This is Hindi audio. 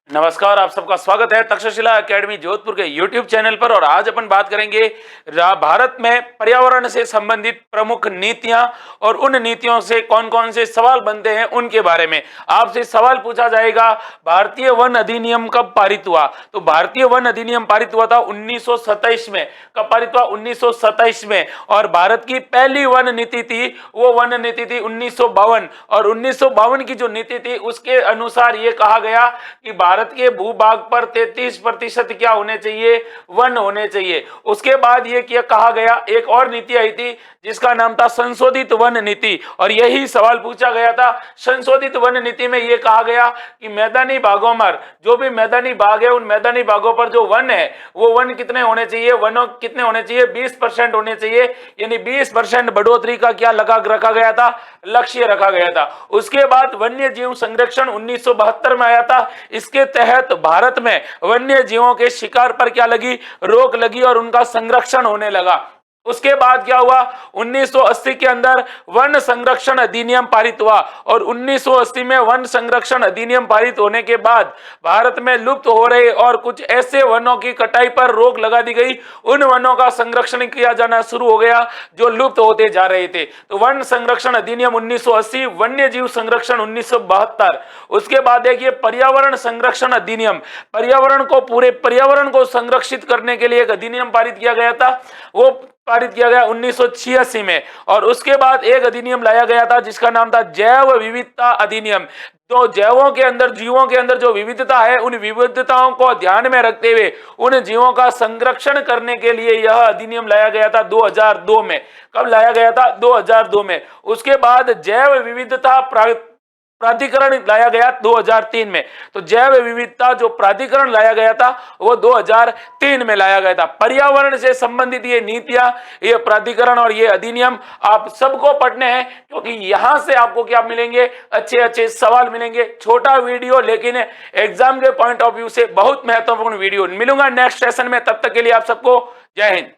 नमस्कार, आप सबका स्वागत है तक्षशिला एकेडमी जोधपुर के YouTube चैनल पर। और आज अपन बात करेंगे भारत में पर्यावरण से संबंधित प्रमुख नीतियां और उन नीतियों से कौन कौन से सवाल बनते हैं उनके बारे में। आपसे सवाल पूछा जाएगा, भारतीय वन अधिनियम कब पारित हुआ? तो भारतीय वन अधिनियम पारित हुआ था 1927 में। कब पारित हुआ? 1927 में। और भारत की पहली वन नीति थी, वो वन नीति थी 1952। और 1952 की जो नीति थी उसके अनुसार ये कहा गया कि भारत के भूभाग पर 33% क्या होने चाहिए? वन होने चाहिए। उसके बाद ये क्या कहा गया, एक और नीति आई थी जिसका नाम था संशोधित वन नीति। और यही सवाल पूछा गया था। संशोधित वन नीति में यह कहा गया कि मैदानी भागों पर, जो भी मैदानी भाग है, उन मैदानी भागों पर जो वन है वो वन कितने होने चाहिए? वनों कितने होने चाहिए? 20% होने चाहिए। यानी 20% बढ़ोतरी का क्या लगा रखा गया था? लक्ष्य रखा गया था। उसके बाद वन्य जीव संरक्षण 1972 में आया था। इसके तहत भारत में वन्य जीवों के शिकार पर क्या लगी? रोक लगी और उनका संरक्षण होने लगा। उसके बाद क्या हुआ? 1980 के अंदर वन संरक्षण अधिनियम पारित हुआ। और 1980 में वन संरक्षण अधिनियम पारित होने के बाद भारत में लुप्त हो रहे और कुछ ऐसे वनों की कटाई पर रोक लगा दी गई। उन वनों का संरक्षण किया जाना शुरू हो गया जो लुप्त होते जा रहे थे। तो वन संरक्षण अधिनियम 1980, वन्य जीव संरक्षण 1972। उसके बाद एक ये पर्यावरण संरक्षण अधिनियम, पूरे पर्यावरण को संरक्षित करने के लिए एक अधिनियम पारित किया गया था। वो पारित किया गया 1986 में। और उसके बाद एक अधिनियम लाया गया था जिसका नाम था जैव विविधता अधिनियम। तो जैवों के अंदर, जीवों के अंदर जो विविधता है, उन विविधताओं को ध्यान में रखते हुए उन जीवों का संरक्षण करने के लिए यह अधिनियम लाया गया था 2002 में। कब लाया गया था? 2002 में। उसके बाद जैव विविधता प्राधिकरण लाया गया 2003 में। तो जैव विविधता जो प्राधिकरण लाया गया था वो 2003 में लाया गया था। पर्यावरण से संबंधित ये नीतियां, ये प्राधिकरण और ये अधिनियम आप सबको पढ़ने हैं, क्योंकि यहां से आपको क्या मिलेंगे? अच्छे अच्छे सवाल मिलेंगे। छोटा वीडियो लेकिन एग्जाम के पॉइंट ऑफ व्यू से बहुत महत्वपूर्ण वीडियो। मिलूंगा नेक्स्ट सेशन में, तब तक के लिए आप सबको जय हिंद।